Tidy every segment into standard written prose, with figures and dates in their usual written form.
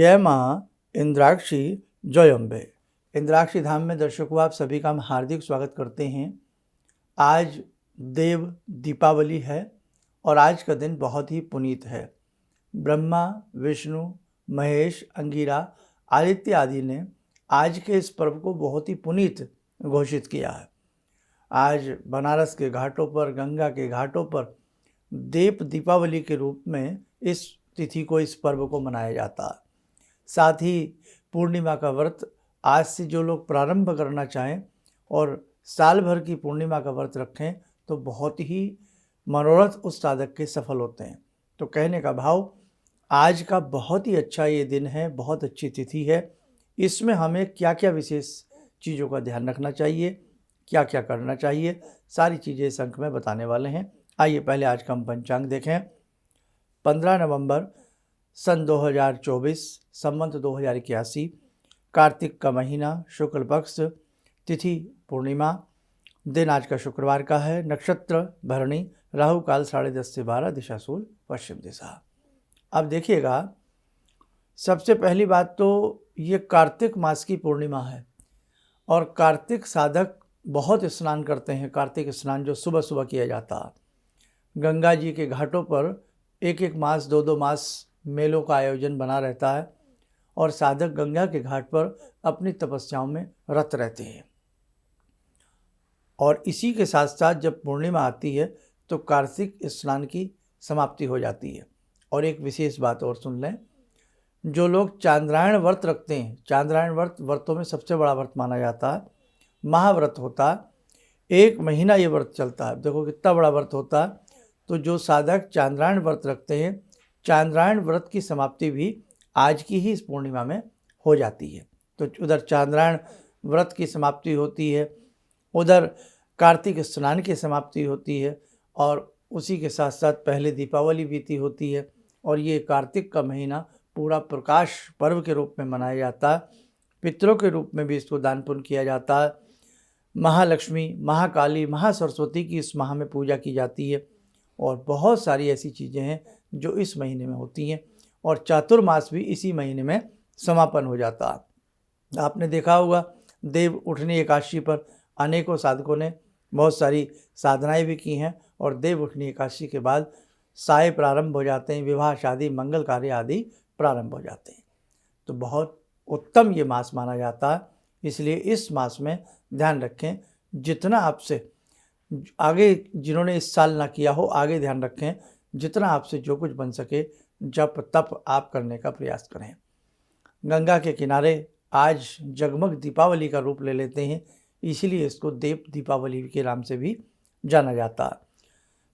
जय माँ इंद्राक्षी जय अम्बे। इंद्राक्षी धाम में दर्शकों आप सभी का हम हार्दिक स्वागत करते हैं। आज देव दीपावली है और आज का दिन बहुत ही पुनीत है। ब्रह्मा, विष्णु, महेश, अंगिरा, आदित्य आदि ने आज के इस पर्व को बहुत ही पुनीत घोषित किया है। आज बनारस के घाटों पर, गंगा के घाटों पर देव दीपावली के रूप में इस तिथि को, इस पर्व को मनाया जाता है। साथ ही पूर्णिमा का व्रत आज से जो लोग प्रारंभ करना चाहें और साल भर की पूर्णिमा का व्रत रखें तो बहुत ही मनोरथ उस साधक के सफल होते हैं। तो कहने का भाव, आज का बहुत ही अच्छा ये दिन है, बहुत अच्छी तिथि है। इसमें हमें क्या क्या विशेष चीज़ों का ध्यान रखना चाहिए, क्या क्या करना चाहिए, सारी चीज़ें इस अंक में बताने वाले हैं। आइए पहले आज का हम पंचांग देखें। 15 नवंबर सन 2024, संवत 2081, कार्तिक का महीना, शुक्ल पक्ष, तिथि पूर्णिमा, दिन आज का शुक्रवार का है, नक्षत्र भरणी, राहु काल 10:30 से 12, दिशा सूल पश्चिम दिशा। अब देखिएगा, सबसे पहली बात तो ये कार्तिक मास की पूर्णिमा है और कार्तिक साधक बहुत स्नान करते हैं। कार्तिक स्नान जो सुबह सुबह किया जाता है, गंगा जी के घाटों पर एक एक मास, दो मास मेलों का आयोजन बना रहता है और साधक गंगा के घाट पर अपनी तपस्याओं में रत रहते हैं। और इसी के साथ साथ जब पूर्णिमा आती है तो कार्तिक स्नान की समाप्ति हो जाती है। और एक विशेष बात और सुन लें, जो लोग चांद्रायण व्रत रखते हैं, चांद्रायण व्रतों में सबसे बड़ा व्रत माना जाता है, महाव्रत होता है। 1 महीना ये व्रत चलता है। देखो कितना बड़ा व्रत होता है। तो जो साधक चांद्रायण व्रत रखते हैं, चांद्रायण व्रत की समाप्ति भी आज की ही इस पूर्णिमा में हो जाती है। तो उधर चांद्रायण व्रत की समाप्ति होती है, उधर कार्तिक स्नान की समाप्ति होती है और उसी के साथ साथ पहले दीपावली बीती होती है। और ये कार्तिक का महीना पूरा प्रकाश पर्व के रूप में मनाया जाता है। पितरों के रूप में भी इसको दान पुण्य किया जाता है। महालक्ष्मी, महाकाली, महासरस्वती की इस माह में पूजा की जाती है और बहुत सारी ऐसी चीज़ें हैं जो इस महीने में होती हैं। और चातुर्मास भी इसी महीने में समापन हो जाता है। आपने देखा होगा, देव उठनी एकादशी पर अनेकों साधकों ने बहुत सारी साधनाएं भी की हैं और देव उठनी एकादशी के बाद साए प्रारंभ हो जाते हैं, विवाह, शादी, मंगल कार्य आदि प्रारंभ हो जाते हैं। तो बहुत उत्तम ये मास माना जाता है। इसलिए इस मास में ध्यान रखें, जितना आपसे आगे, जिन्होंने इस साल ना किया हो, आगे ध्यान रखें, जितना आपसे जो कुछ बन सके जप तप आप करने का प्रयास करें। गंगा के किनारे आज जगमग दीपावली का रूप ले लेते हैं, इसीलिए इसको देव दीपावली के नाम से भी जाना जाता है।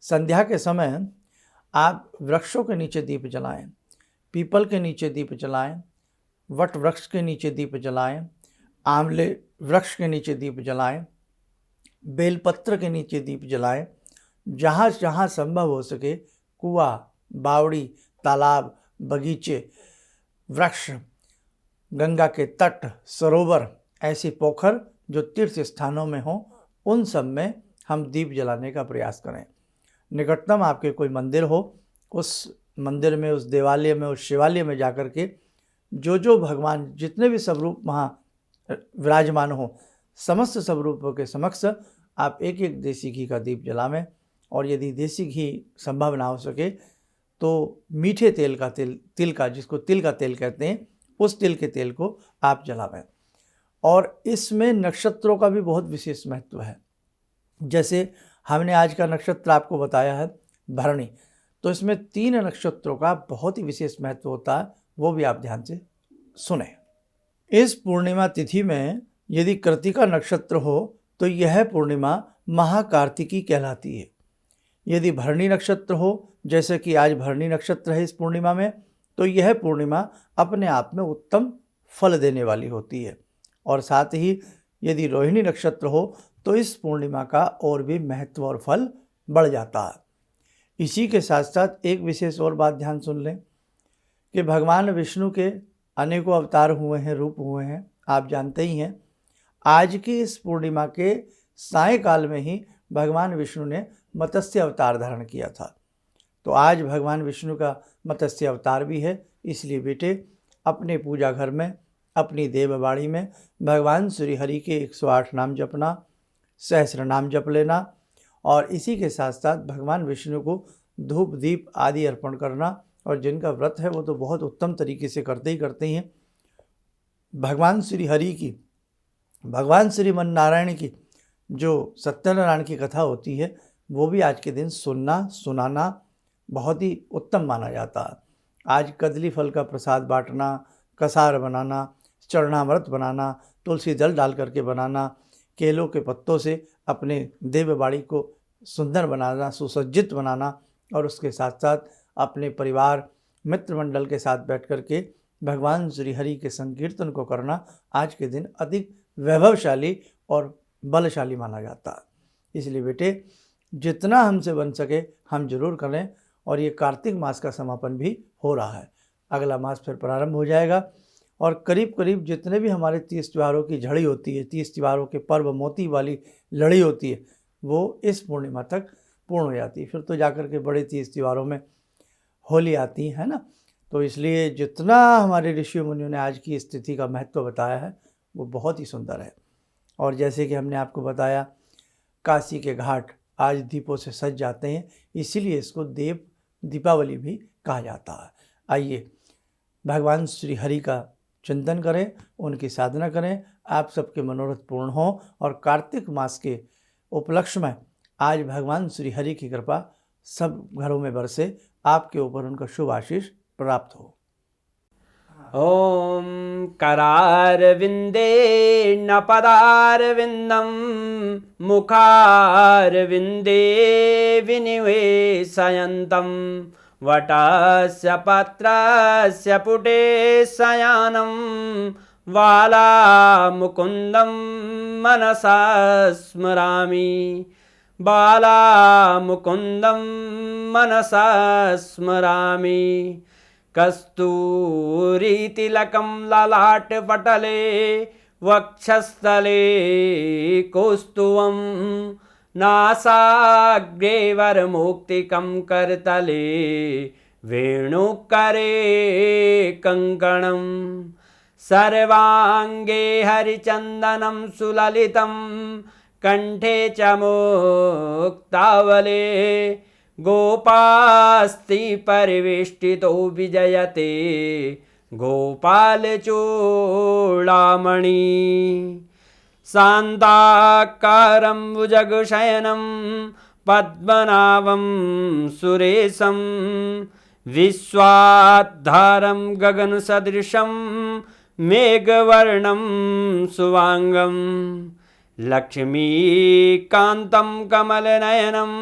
संध्या के समय आप वृक्षों के नीचे दीप जलाएं, पीपल के नीचे दीप जलाएं, वट वृक्ष के नीचे दीप जलाएं, आंवले वृक्ष के नीचे दीप जलाएं, बेलपत्र के नीचे दीप जलाएं। जहाँ जहाँ संभव हो सके कुआं, बावड़ी, तालाब, बगीचे, वृक्ष, गंगा के तट, सरोवर, ऐसे पोखर जो तीर्थ स्थानों में हों, उन सब में हम दीप जलाने का प्रयास करें। निकटतम आपके कोई मंदिर हो, उस मंदिर में, उस देवालय में, उस शिवालय में जाकर के जो भगवान, जितने भी स्वरूप वहाँ विराजमान हो, समस्त स्वरूपों के समक्ष आप एक एक देसी घी का दीप जलावें। और यदि देसी घी संभव ना हो सके तो मीठे तेल का, तिल का, जिसको तिल का तेल कहते हैं, उस तिल के तेल को आप जलावें। और इसमें नक्षत्रों का भी बहुत विशेष महत्व है। जैसे हमने आज का नक्षत्र आपको बताया है भरणी, तो इसमें 3 नक्षत्रों का बहुत ही विशेष महत्व होता है, वो भी आप ध्यान से सुने। इस पूर्णिमा तिथि में यदि कृतिका नक्षत्र हो तो यह पूर्णिमा महाकार्तिकी कहलाती है। यदि भरणी नक्षत्र हो, जैसे कि आज भरणी नक्षत्र है इस पूर्णिमा में, तो यह पूर्णिमा अपने आप में उत्तम फल देने वाली होती है। और साथ ही यदि रोहिणी नक्षत्र हो तो इस पूर्णिमा का और भी महत्व और फल बढ़ जाता है। इसी के साथ साथ एक विशेष और बात ध्यान सुन लें कि भगवान विष्णु के अनेकों अवतार हुए हैं, रूप हुए हैं, आप जानते ही हैं। आज की इस पूर्णिमा के सायंकाल में ही भगवान विष्णु ने मत्स्य अवतार धारण किया था। तो आज भगवान विष्णु का मत्स्य अवतार भी है। इसलिए बेटे, अपने पूजा घर में, अपनी देववाणी में भगवान श्री हरि के 108 नाम जपना, सहस्र नाम जप लेना और इसी के साथ साथ भगवान विष्णु को धूप दीप आदि अर्पण करना। और जिनका व्रत है वो तो बहुत उत्तम तरीके से करते ही करते हैं। भगवान श्री हरि की, भगवान श्रीमन नारायण की जो सत्यनारायण की कथा होती है वो भी आज के दिन सुनना सुनाना बहुत ही उत्तम माना जाता है। आज कदली फल का प्रसाद बांटना, कसार बनाना, चरणामृत बनाना, तुलसी दल डाल करके बनाना, केलों के पत्तों से अपने देवबाड़ी को सुंदर बनाना, सुसज्जित बनाना और उसके साथ साथ अपने परिवार मित्र मंडल के साथ बैठ करके भगवान श्री हरि के संकीर्तन को करना आज के दिन अधिक वैभवशाली और बलशाली माना जाता है। इसलिए बेटे जितना हमसे बन सके हम जरूर करें। और ये कार्तिक मास का समापन भी हो रहा है, अगला मास फिर प्रारंभ हो जाएगा और करीब करीब जितने भी हमारे 30 त्योहारों की झड़ी होती है, 30 त्योहारों के पर्व मोती वाली लड़ी होती है, वो इस पूर्णिमा तक पूर्ण हो जाती है। फिर तो जाकर के बड़े 30 त्योहारों में होली आती है ना। तो इसलिए जितना हमारे ऋषि मुनियों ने आज की स्थिति का महत्व बताया है वो बहुत ही सुंदर है। और जैसे कि हमने आपको बताया काशी के घाट आज दीपों से सज जाते हैं, इसीलिए इसको देव दीपावली भी कहा जाता है। आइए भगवान श्री हरि का चिंतन करें, उनकी साधना करें, आप सबके मनोरथ पूर्ण हो और कार्तिक मास के उपलक्ष्य में आज भगवान श्री हरि की कृपा सब घरों में बरसे, आपके ऊपर उनका शुभ आशीष प्राप्त हो। ॐ करारविन्दे न पदारविन्दं मुखारविन्दे विनिवेशयन्तं वटस्य पत्रस्य पुटे शयनं बालामुकुन्दं मनसा स्मरामि बालामुकुन्दं मनसा स्मरामि कस्तूरीतिलकं ललाटपटले वक्षस्थले कौस्तुभं नासाग्रे वरमौक्तिकं करतले वेणुकरे कङ्कणं सर्वाङ्गे हरिचन्दनं सुललितं कंठे च मुक्तावले गोपास्ति परिवेष्टितो विजयते गोपालचूडामणि शान्ताकारं भुजगशयनं पद्मनाभं सुरेशं विश्वाधारं गगनसदृशं मेघवर्णं शुभांगं लक्ष्मीकान्तं कमलनयनं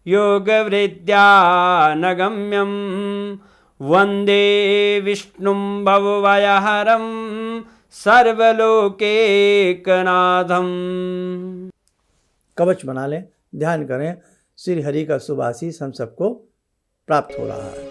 योगवृद्ध्यानगम्यं वन्दे विष्णुं भवभयहरं सर्वलोकैकनाथं। कवच बना लें, ध्यान करें, श्री हरि का शुभ आशीष हम सबको प्राप्त हो रहा है।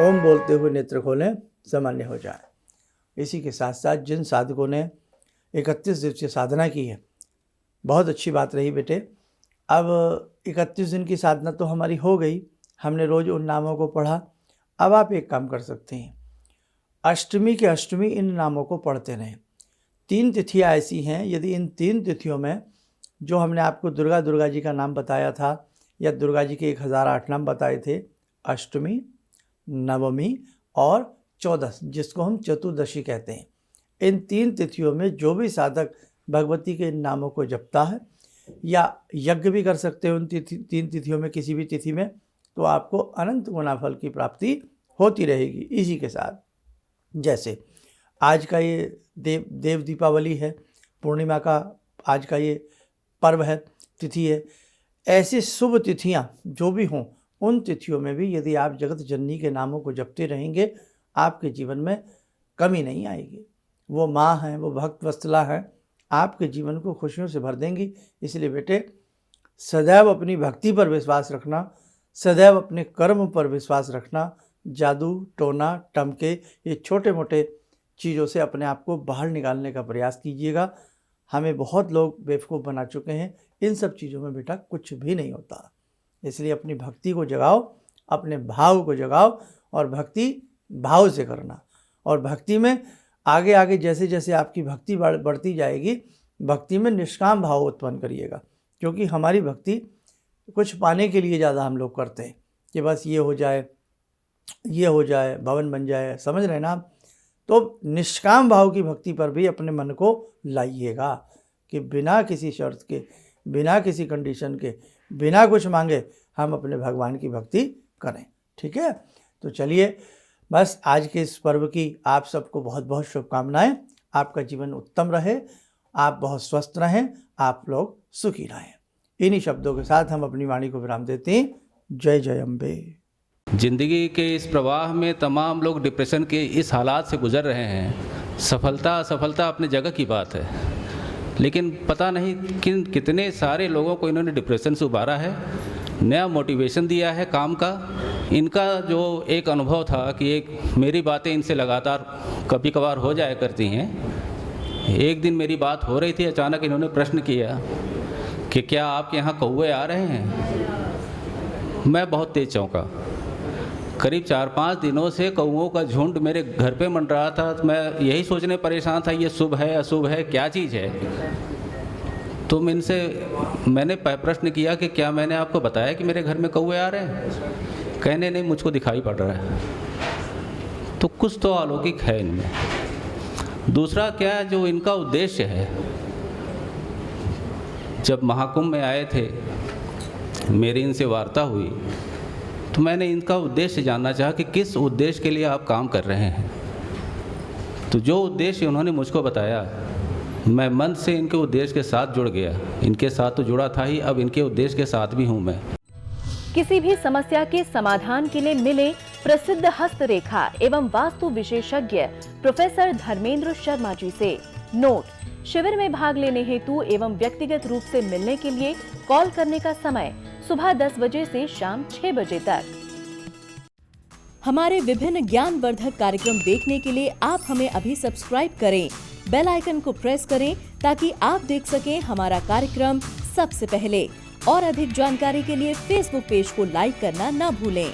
ओम बोलते हुए नेत्र खोलें, सामान्य हो जाए। इसी के साथ साथ जिन साधकों ने 31 दिवसीय साधना की है, बहुत अच्छी बात रही बेटे। अब 31 दिन की साधना तो हमारी हो गई, हमने रोज़ उन नामों को पढ़ा। अब आप एक काम कर सकते हैं, अष्टमी के अष्टमी इन नामों को पढ़ते रहें। 3 तिथियाँ ऐसी हैं, यदि इन 3 तिथियों में जो हमने आपको दुर्गा जी का नाम बताया था या दुर्गा जी के 1008 नाम बताए थे, अष्टमी, नवमी और 14, जिसको हम चतुर्दशी कहते हैं, इन 3 तिथियों में जो भी साधक भगवती के इन नामों को जपता है या यज्ञ भी कर सकते हैं उन 3 तिथियों में किसी भी तिथि में, तो आपको अनंत गुना फल की प्राप्ति होती रहेगी। इसी के साथ जैसे आज का ये देव दीपावली है, पूर्णिमा का आज का ये पर्व है, तिथि है, ऐसी शुभ तिथियाँ जो भी हों उन तिथियों में भी यदि आप जगत जननी के नामों को जपते रहेंगे, आपके जीवन में कमी नहीं आएगी। वो माँ हैं, वो भक्त वत्सला हैं, आपके जीवन को खुशियों से भर देंगी। इसलिए बेटे सदैव अपनी भक्ति पर विश्वास रखना, सदैव अपने कर्म पर विश्वास रखना, जादू, टोना, टमके, ये छोटे मोटे चीज़ों से अपने आप को बाहर निकालने का प्रयास कीजिएगा। हमें बहुत लोग बेवकूफ़ बना चुके हैं। इन सब चीज़ों में बेटा कुछ भी नहीं होता। इसलिए अपनी भक्ति को जगाओ, अपने भाव को जगाओ, और भक्ति भाव से करना। और भक्ति में आगे आगे जैसे जैसे आपकी भक्ति बढ़ती जाएगी, भक्ति में निष्काम भाव उत्पन्न करिएगा। क्योंकि हमारी भक्ति कुछ पाने के लिए ज़्यादा हम लोग करते हैं कि बस ये हो जाए, ये हो जाए, भवन बन जाए, समझ रहे ना आप। तो निष्काम भाव की भक्ति पर भी अपने मन को लाइएगा कि बिना किसी शर्त के, बिना किसी कंडीशन के, बिना कुछ मांगे हम अपने भगवान की भक्ति करें। ठीक है, तो चलिए बस आज के इस पर्व की आप सबको बहुत बहुत शुभकामनाएं। आपका जीवन उत्तम रहे, आप बहुत स्वस्थ रहें, आप लोग सुखी रहें। इन्हीं शब्दों के साथ हम अपनी वाणी को विराम देते हैं। जय जय अम्बे। जिंदगी के इस प्रवाह में तमाम लोग डिप्रेशन के इस हालात से गुजर रहे हैं। सफलता असफलता अपनी जगह की बात है, लेकिन पता नहीं कितने सारे लोगों को इन्होंने डिप्रेशन से उबारा है, नया मोटिवेशन दिया है काम का। इनका जो एक अनुभव था कि एक मेरी बातें इनसे लगातार कभी कभार हो जाया करती हैं। एक दिन मेरी बात हो रही थी, अचानक इन्होंने प्रश्न किया कि क्या आपके यहाँ कौवे आ रहे हैं। मैं बहुत तेज चौंका। करीब 4-5 दिनों से कौवों का झुंड मेरे घर पे मंड रहा था। तो मैं यही सोचने परेशान था, ये शुभ है अशुभ है, क्या चीज़ है। तो मैंने प्रश्न किया कि क्या मैंने आपको बताया कि मेरे घर में कौवे आ रहे हैं। कहने नहीं, मुझको दिखाई पड़ रहा है। तो कुछ तो अलौकिक है इनमें। दूसरा क्या, जो इनका उद्देश्य है, जब महाकुंभ में आए थे, मेरी इनसे वार्ता हुई, तो मैंने इनका उद्देश्य जानना चाहा कि किस उद्देश्य के लिए आप काम कर रहे हैं। तो जो उद्देश्य उन्होंने मुझको बताया, मैं मन से इनके उद्देश्य के साथ जुड़ गया। इनके साथ तो जुड़ा था ही, अब इनके उद्देश्य के साथ भी हूँ मैं। किसी भी समस्या के समाधान के लिए मिले प्रसिद्ध हस्तरेखा एवं वास्तु विशेषज्ञ प्रोफेसर धर्मेंद्र शर्मा जी से। नोट: शिविर में भाग लेने हेतु एवं व्यक्तिगत रूप से मिलने के लिए कॉल करने का समय सुबह 10 बजे से शाम 6 बजे तक। हमारे विभिन्न ज्ञानवर्धक कार्यक्रम देखने के लिए आप हमें अभी सब्सक्राइब करें, बेल आइकन को प्रेस करें ताकि आप देख सकें हमारा कार्यक्रम सबसे पहले। और अधिक जानकारी के लिए फेसबुक पेज को लाइक करना न भूलें।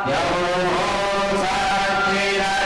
Yeah.